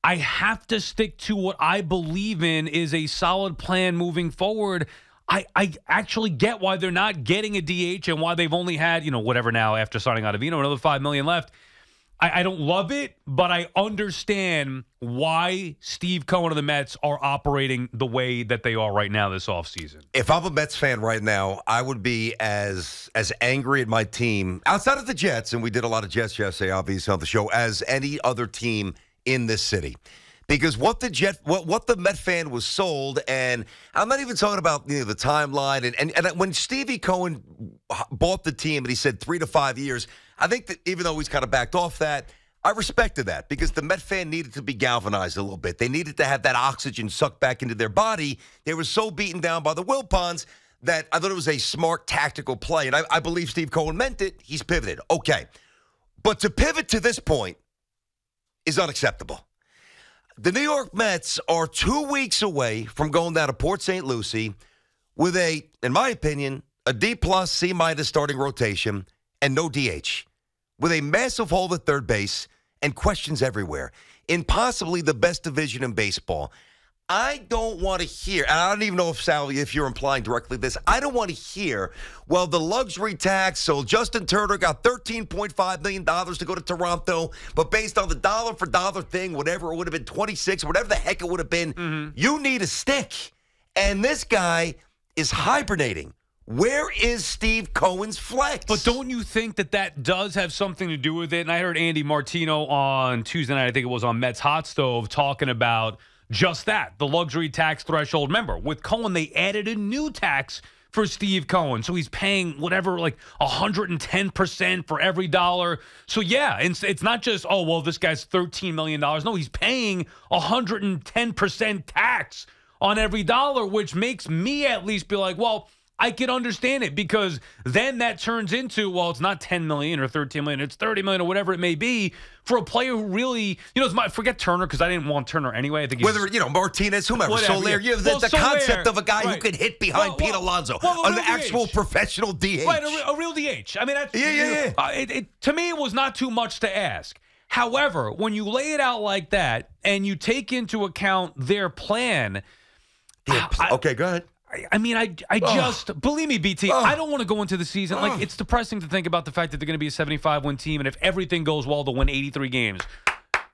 I have to stick to what I believe in is a solid plan moving forward. I actually get why they're not getting a DH and why they've only had, whatever now after signing Ottavino, another $5 million left. I don't love it, but I understand why Steve Cohen and the Mets are operating the way that they are right now this offseason. If I'm a Mets fan right now, I would be as angry at my team, outside of the Jets, and we did a lot of Jets yesterday, obviously, on the show, as any other team in this city. Because what the Met fan was sold, and I'm not even talking about the timeline, and when Stevie Cohen bought the team and he said 3 to 5 years, I think that even though he's kind of backed off that, I respected that because the Met fan needed to be galvanized a little bit. They needed to have that oxygen sucked back into their body. They were so beaten down by the Wilpons that I thought it was a smart tactical play, and I believe Steve Cohen meant it. He's pivoted. Okay. But to pivot to this point is unacceptable. The New York Mets are 2 weeks away from going down to Port St. Lucie with in my opinion, a D+, C- starting rotation and no DH, with a massive hole at third base and questions everywhere in possibly the best division in baseball. I don't want to hear, and I don't even know if, Sally, if you're implying directly this, I don't want to hear, well, the luxury tax, so Justin Turner got $13.5 million to go to Toronto, but based on the dollar-for-dollar thing, whatever, it would have been 26, whatever the heck it would have been, you need a stick. And this guy is hibernating. Where is Steve Cohen's flex? But don't you think that does have something to do with it? And I heard Andy Martino on Tuesday night, I think it was on Mets Hot Stove, talking about just that, the luxury tax threshold. Remember, with Cohen, they added a new tax for Steve Cohen. So he's paying whatever, like 110% for every dollar. So, yeah, it's not just, oh, well, this guy's $13 million. No, he's paying 110% tax on every dollar, which makes me at least be like, well, I can understand it, because then that turns into, well, it's not $10 million or $13 million, it's $30 million or whatever it may be for a player who really, forget Turner, because I didn't want Turner anyway. I think whether Martinez, whomever, Soler, the concept of a guy who could hit behind Pete Alonso, an actual professional DH, right? A real DH. I mean, that's, to me, it was not too much to ask. However, when you lay it out like that and you take into account their plan, okay, go ahead. I mean, I just, believe me, BT, I don't want to go into the season. Like, it's depressing to think about the fact that they're going to be a 75-win team, and if everything goes well, they'll win 83 games.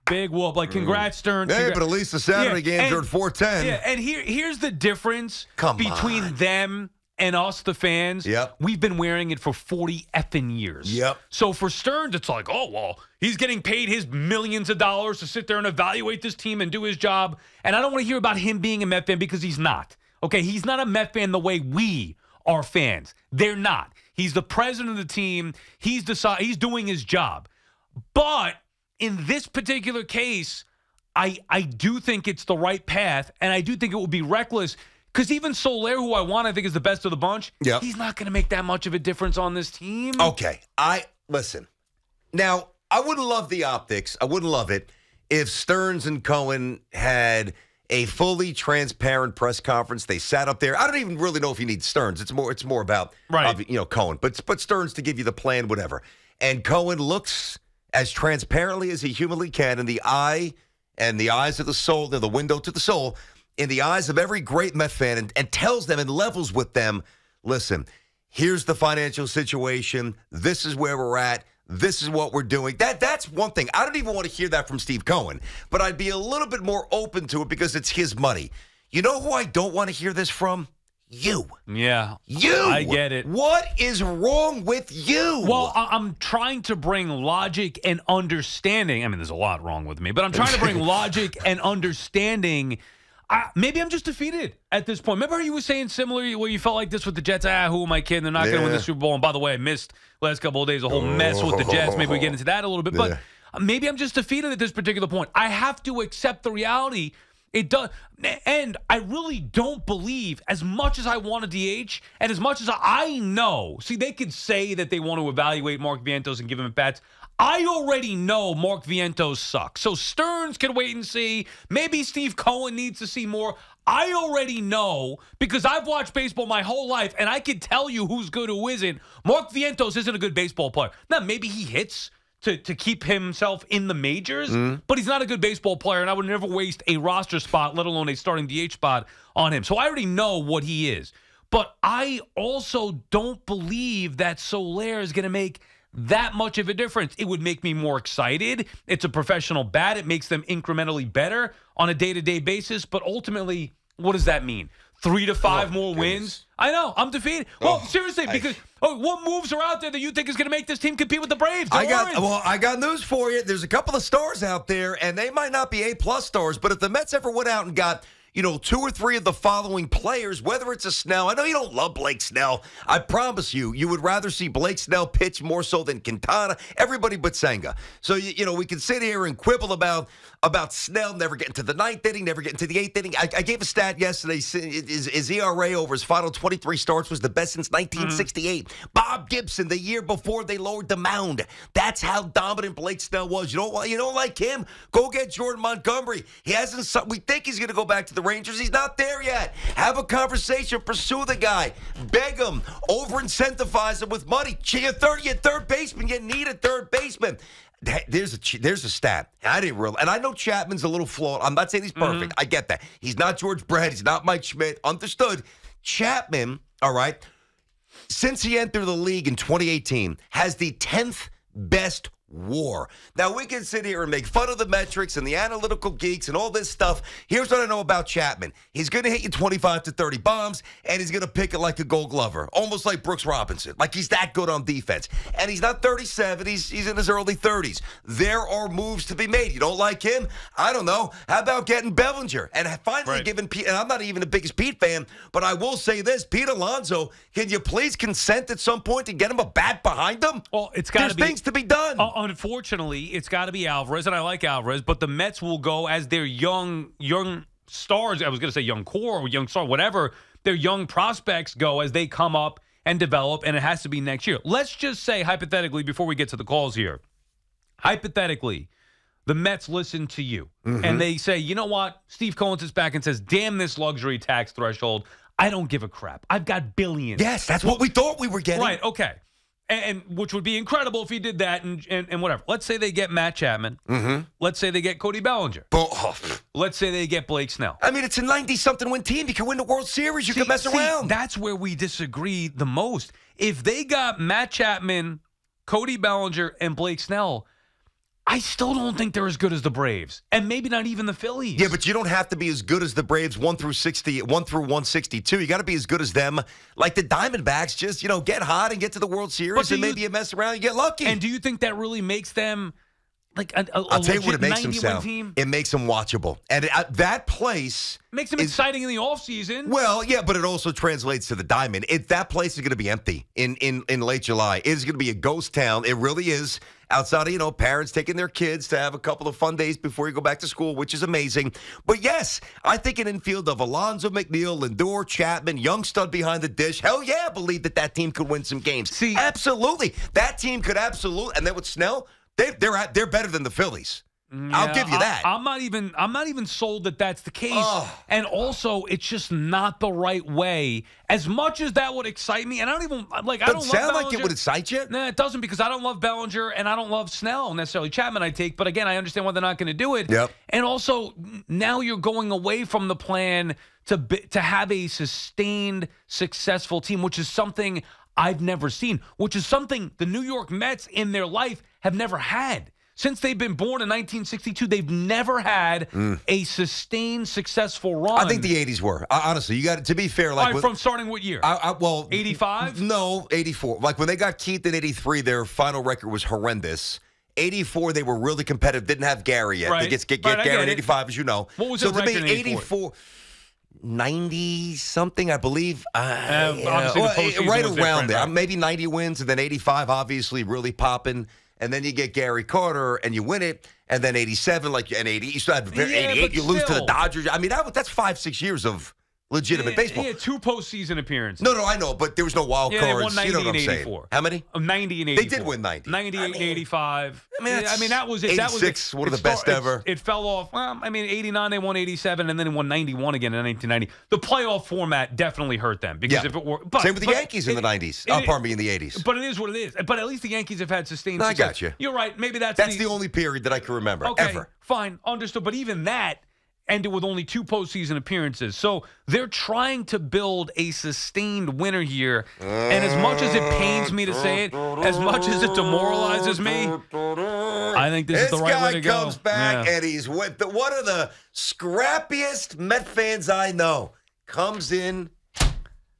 Big whoop. Like, congrats, Stern. Yeah, but at least the Saturday games are at 4:10. Yeah, and here's the difference between them and us, the fans. Yep. We've been wearing it for 40 effing years. Yep. So for Stearns, it's like, oh, well, he's getting paid his millions of dollars to sit there and evaluate this team and do his job. And I don't want to hear about him being a Met fan, because he's not. Okay, he's not a Met fan the way we are fans. They're not. He's the president of the team. He's doing his job. But in this particular case, I do think it's the right path, and I do think it would be reckless, because even Soler, who I think is the best of the bunch, he's not going to make that much of a difference on this team. Okay, listen. Now, I wouldn't love the optics. I wouldn't love it if Stearns and Cohen had a fully transparent press conference. They sat up there. I don't even really know if you need Stearns. It's more about Cohen. But Stearns to give you the plan, whatever. And Cohen looks as transparently as he humanly can in the eye and the eyes of the soul, the window to the soul, in the eyes of every great Met fan, and tells them and levels with them, listen, here's the financial situation. This is where we're at. This is what we're doing. That's one thing. I don't even want to hear that from Steve Cohen, but I'd be a little bit more open to it because it's his money. You know who I don't want to hear this from? You. Yeah. You. I get it. What is wrong with you? Well, I'm trying to bring logic and understanding. I mean, there's a lot wrong with me, but I'm trying to bring logic and understanding. Maybe I'm just defeated at this point. Remember you were saying similarly where you felt like this with the Jets? Who am I kidding? They're not going to win the Super Bowl. And by the way, I missed last couple of days a whole mess with the Jets. Maybe we get into that a little bit. But maybe I'm just defeated at this particular point. I have to accept the reality. It does. And I really don't believe, as much as I want a DH and as much as I know. See, they could say that they want to evaluate Mark Vientos and give him at bats. I already know Mark Vientos sucks. So Stearns can wait and see. Maybe Steve Cohen needs to see more. I already know, because I've watched baseball my whole life, and I can tell you who's good, who isn't. Mark Vientos isn't a good baseball player. Now, maybe he hits to keep himself in the majors, Mm-hmm. but he's not a good baseball player, and I would never waste a roster spot, let alone a starting DH spot, on him. So I already know what he is. But I also don't believe that Soler is going to make that much of a difference. It would make me more excited. It's a professional bat. It makes them incrementally better on a day-to-day basis. But ultimately, what does that mean? 3 to 5 more wins? I know. I'm defeated. Well, seriously, because what moves are out there that you think is going to make this team compete with the Braves? I got news for you. There's a couple of stars out there, and they might not be A-plus stars, but if the Mets ever went out and got 2 or 3 of the following players, whether it's a Snell. I know you don't love Blake Snell. I promise you would rather see Blake Snell pitch more so than Quintana, everybody but Senga. So, we can sit here and quibble about Snell never getting to the 9th inning, never getting to the 8th inning. I gave a stat yesterday. His ERA over his final 23 starts was the best since 1968. Bob Gibson, the year before they lowered the mound. That's how dominant Blake Snell was. You don't like him? Go get Jordan Montgomery. He hasn't. We think he's going to go back to the Rangers. He's not there yet. Have a conversation. Pursue the guy. Beg him. Over-incentivize him with money. You're third baseman. You need a third baseman. There's a stat. I didn't realize. And I know Chapman's a little flawed. I'm not saying he's perfect. I get that. He's not George Brett. He's not Mike Schmidt. Understood. Chapman, all right, since he entered the league in 2018, has the 10th best WAR. Now, we can sit here and make fun of the metrics and the analytical geeks and all this stuff. Here's what I know about Chapman. He's going to hit you 25 to 30 bombs, and he's going to pick it like a Gold Glover, almost like Brooks Robinson. Like he's that good on defense. And he's not 37. He's in his early 30s. There are moves to be made. You don't like him? I don't know. How about getting Bellinger? And finally giving Pete, and I'm not even the biggest Pete fan, but I will say this. Pete Alonso, can you please consent at some point to get him a bat behind him? Well, it's got to be. There's things to be done. Unfortunately, it's got to be Alvarez, and I like Alvarez, but the Mets will go as their young stars. I was going to say young core or young star, whatever. Their young prospects go as they come up and develop, and it has to be next year. Let's just say, hypothetically, before we get to the calls here, hypothetically, the Mets listen to you, and they say, you know what? Steve Cohen sits back and says, damn this luxury tax threshold. I don't give a crap. I've got billions. Yes, that's what we thought we were getting. Right, okay. And which would be incredible if he did that and whatever. Let's say they get Matt Chapman. Let's say they get Cody Bellinger. Let's say they get Blake Snell. I mean, it's a 90-something win team. You can win the World Series. You can mess around. That's where we disagree the most. If they got Matt Chapman, Cody Bellinger, and Blake Snell, I still don't think they're as good as the Braves, and maybe not even the Phillies. Yeah, but you don't have to be as good as the Braves 1 through 162. You got to be as good as them. Like the Diamondbacks, just get hot and get to the World Series, and maybe you mess around and get lucky. And do you think that really makes them like I'll tell you what it makes them sound. Team? It makes them watchable, and that place makes them exciting in the offseason. Well, yeah, but it also translates to the Diamond. That place is going to be empty in late July. It is going to be a ghost town. It really is. Outside of, parents taking their kids to have a couple of fun days before you go back to school, which is amazing. But yes, I think an infield of Alonso, McNeil, Lindor, Chapman, young stud behind the dish. Hell yeah, I believe that team could win some games. See, absolutely. That team could absolutely. And then with Snell, they're better than the Phillies. Yeah, I'll give you that. I'm not even sold that that's the case. And also, it's just not the right way. As much as that would excite me, and I don't even like. Doesn't sound like it would excite you. Nah, it doesn't, because I don't love Bellinger and I don't love Snell necessarily. Chapman I take, but again, I understand why they're not going to do it. Yep. And also, now you're going away from the plan to have a sustained, successful team, which is something I've never seen. Which is something the New York Mets in their life have never had. Since they've been born in 1962, they've never had a sustained, successful run. I think the 80s were. Honestly, you got to be fair. Like from starting what year? 85? No, 84. Like when they got Keith in 83, their final record was horrendous. 84, they were really competitive. Didn't have Gary yet. Right. They get Gary in 85, as you know. What was the record in 84? 90-something, I believe. Obviously the postseason right was around there. right? Maybe 90 wins, and then 85, obviously, really popping. And then you get Gary Carter, and you win it. And then 87, and 80, you still have 88. You lose to the Dodgers. I mean, that's 5-6 years of legitimate baseball. He had 2 postseason appearances. No, I know, but there was no wild Yeah, they cards. won 90 You know what and I'm 84. saying? How many? 90 and 84. They did win 90. 98 and 85. I mean, that was it. 86, one of the best ever. It fell off. Well, I mean, 89, they won 87, and then they won 91 again in 1990. The playoff format definitely hurt them. Because if it were, Same with the Yankees in the 90s. Pardon me, in the 80s. But it is what it is. But at least the Yankees have had sustained I success. got you. You're right. Maybe that's the only period that I can remember, ever. Fine. Understood. But even that ended with only 2 postseason appearances. So they're trying to build a sustained winner here. And as much as it pains me to say it, as much as it demoralizes me, I think this is the right way to go. This guy comes back, and he's one of the scrappiest Met fans I know. Comes in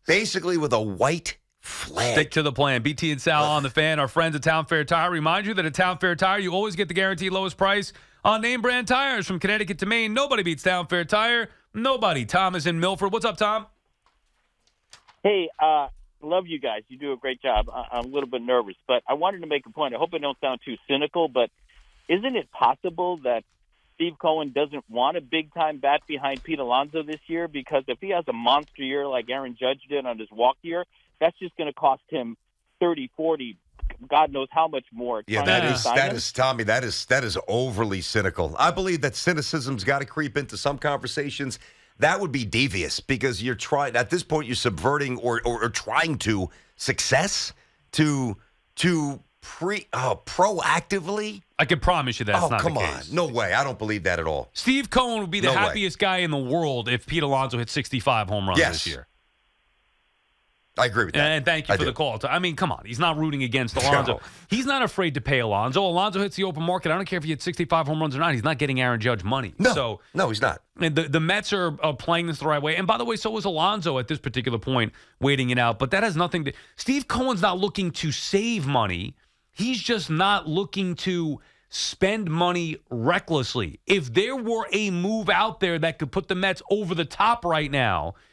basically with a white flag. Stick to the plan. BT and Sal on the Fan, our friends at Town Fair Tire. Remind you that at Town Fair Tire, you always get the guaranteed lowest price on name brand tires from Connecticut to Maine. Nobody beats Town Fair Tire. Nobody. Tom is in Milford. What's up, Tom? Hey, love you guys. You do a great job. I'm a little bit nervous, but I wanted to make a point. I hope I don't sound too cynical, but isn't it possible that Steve Cohen doesn't want a big-time bat behind Pete Alonso this year? Because if he has a monster year like Aaron Judge did on his walk year, that's just going to cost him 30, 40, God knows how much more. Yeah, that is Tommy. That is overly cynical. I believe that cynicism's got to creep into some conversations. That would be devious because you're trying at this point. You're subverting or trying to success to proactively. I can promise you that's not the case. Oh, come on. No way. I don't believe that at all. Steve Cohen would be the happiest guy in the world if Pete Alonso hit 65 home runs this year. I agree with that. And thank you for the call. I mean, come on. He's not rooting against Alonso. No. He's not afraid to pay Alonso. Alonso hits the open market. I don't care if he hits 65 home runs or not. He's not getting Aaron Judge money. No, he's not. And the Mets are playing this the right way. And by the way, so was Alonso at this particular point, waiting it out. But that has nothing to – Steve Cohen's not looking to save money. He's just not looking to spend money recklessly. If there were a move out there that could put the Mets over the top right now –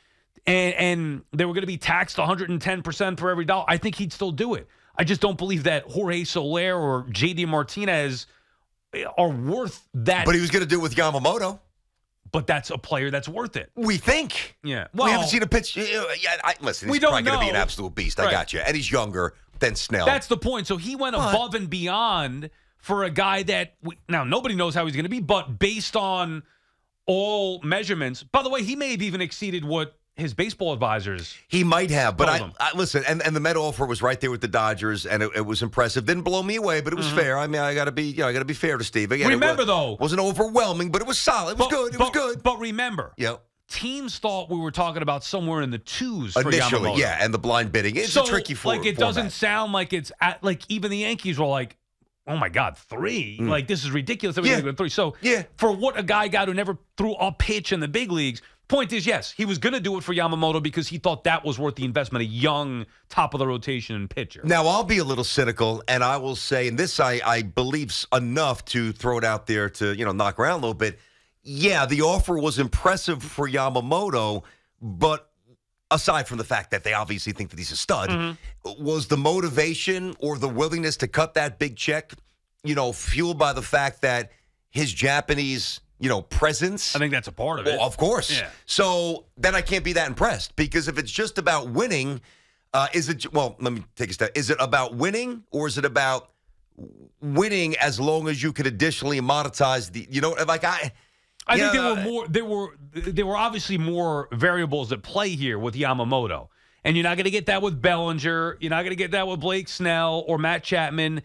and they were going to be taxed 110% for every dollar, I think he'd still do it. I just don't believe that Jorge Soler or J.D. Martinez are worth that. But he was going to do it with Yamamoto. But that's a player that's worth it. We think. Yeah. Well, we haven't seen a pitch. Listen, he's probably going to be an absolute beast. I got you. And he's younger than Snell. That's the point. So he went above and beyond for a guy that now nobody knows how he's going to be, but based on all measurements. By the way, he may have even exceeded what his baseball advisors. He might have, but I listen, and the Met offer was right there with the Dodgers, and it was impressive. Didn't blow me away, but it was fair. I mean, I got to be fair to Steve. Again, remember, though, wasn't overwhelming, but it was solid. It was good. It was good. But remember, teams thought we were talking about somewhere in the 2s for initially, Yamamoto. and the blind bidding. It's a tricky format. It doesn't sound like it's like even the Yankees were like, oh my God, 3? Like this is ridiculous. Everything's going 3. So for what a guy got who never threw a pitch in the big leagues. Point is, yes, he was going to do it for Yamamoto because he thought that was worth the investment, a young, top-of-the-rotation pitcher. Now, I'll be a little cynical, and I will say, and this I believe enough to throw it out there to, knock around a little bit. Yeah, the offer was impressive for Yamamoto, but aside from the fact that they obviously think that he's a stud, was the motivation or the willingness to cut that big check, fueled by the fact that his Japanese presence. I think that's a part of it. Well, of course. Yeah. So then I can't be that impressed because if it's just about winning, let me take a step. Is it about winning or is it about winning as long as you could additionally monetize I think there were obviously more variables at play here with Yamamoto. And you're not going to get that with Bellinger. You're not going to get that with Blake Snell or Matt Chapman.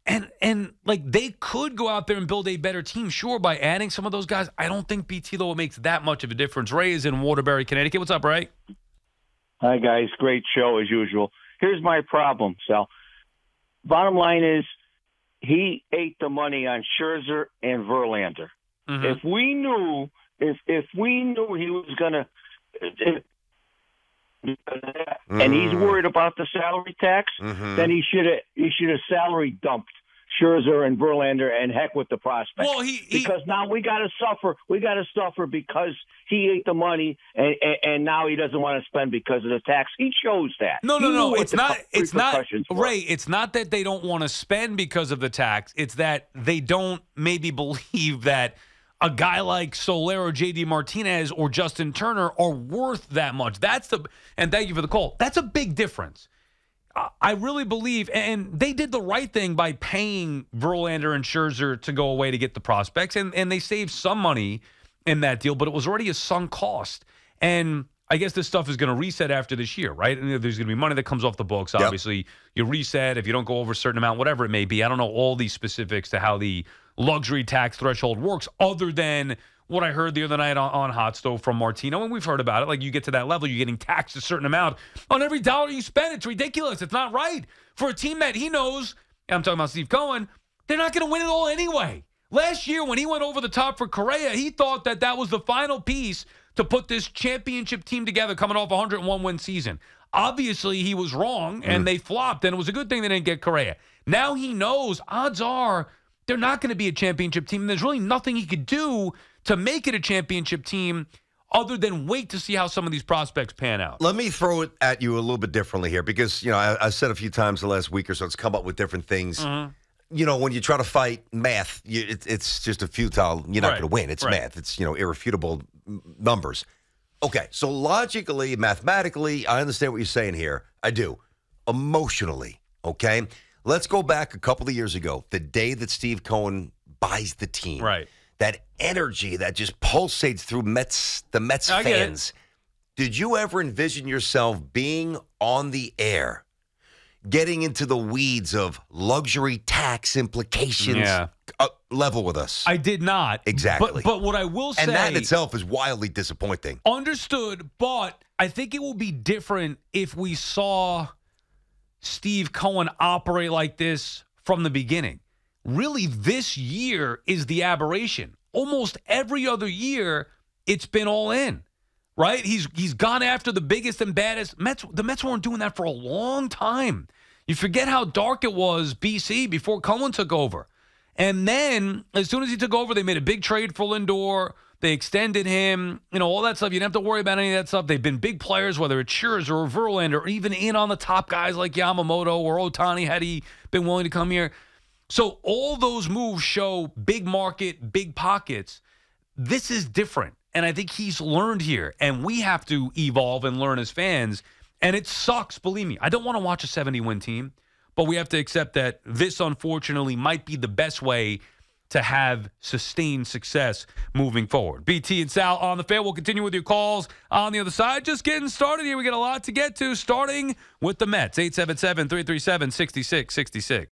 And they could go out there and build a better team, sure, by adding some of those guys. I don't think BT, though, it makes that much of a difference. Ray is in Waterbury, Connecticut. What's up, Ray? Hi, guys. Great show, as usual. Here's my problem, Sal. Bottom line is he ate the money on Scherzer and Verlander. Mm-hmm. If we knew he was going to and he's worried about the salary tax, then he should have salary dumped Scherzer and Verlander and heck with the prospect. Well, because now we got to suffer. We got to suffer because he ate the money and now he doesn't want to spend because of the tax. He chose that. No. It's not. Ray. It's not that they don't want to spend because of the tax. It's that they don't maybe believe that a guy like Soler or J.D. Martinez or Justin Turner are worth that much. And thank you for the call. That's a big difference. I really believe, and they did the right thing by paying Verlander and Scherzer to go away to get the prospects, and they saved some money in that deal, but it was already a sunk cost. And I guess this stuff is going to reset after this year, right? And there's going to be money that comes off the books. Obviously, you reset if you don't go over a certain amount, whatever it may be. I don't know all these specifics to how the luxury tax threshold works, other than what I heard the other night on Hot Stove from Martino, and we've heard about it. Like, you get to that level, you're getting taxed a certain amount on every dollar you spend. It's ridiculous. It's not right for a team that he knows, and I'm talking about Steve Cohen, they're not going to win it all anyway. Last year, when he went over the top for Correa, he thought that was the final piece to put this championship team together coming off a 101-win season. Obviously, he was wrong, and they flopped, and it was a good thing they didn't get Correa. Now he knows odds are they're not going to be a championship team, and there's really nothing he could do to make it a championship team other than wait to see how some of these prospects pan out. Let me throw it at you a little bit differently here because, I've said a few times the last week or so, it's come up with different things. Mm-hmm. When you try to fight math, it's just a futile, you're not going to win. It's math. It's, irrefutable numbers. Okay, so logically, mathematically, I understand what you're saying here. I do. Emotionally, okay? Let's go back a couple of years ago, the day that Steve Cohen buys the team. Right. That energy that just pulsates through the Mets fans. Did you ever envision yourself being on the air, getting into the weeds of luxury tax implications? Yeah. Level with us. I did not. Exactly. But what I will say... And that in itself is wildly disappointing. Understood, but I think it will be different if we saw Steve Cohen operate like this from the beginning. Really, this year is the aberration. Almost every other year, it's been all in, right? He's gone after the biggest and baddest. The Mets weren't doing that for a long time. You forget how dark it was, BC, before Cohen took over. And then, as soon as he took over, they made a big trade for Lindor. They extended him, all that stuff. You don't have to worry about any of that stuff. They've been big players, whether it's Scherzer or Verlander, or even in on the top guys like Yamamoto or Ohtani, had he been willing to come here. So all those moves show big market, big pockets. This is different, and I think he's learned here, and we have to evolve and learn as fans, and it sucks, believe me. I don't want to watch a 70-win team, but we have to accept that this, unfortunately, might be the best way to have sustained success moving forward. BT and Sal on the Fan. We'll continue with your calls on the other side. Just getting started here. We got a lot to get to, starting with the Mets. 877-337-6666.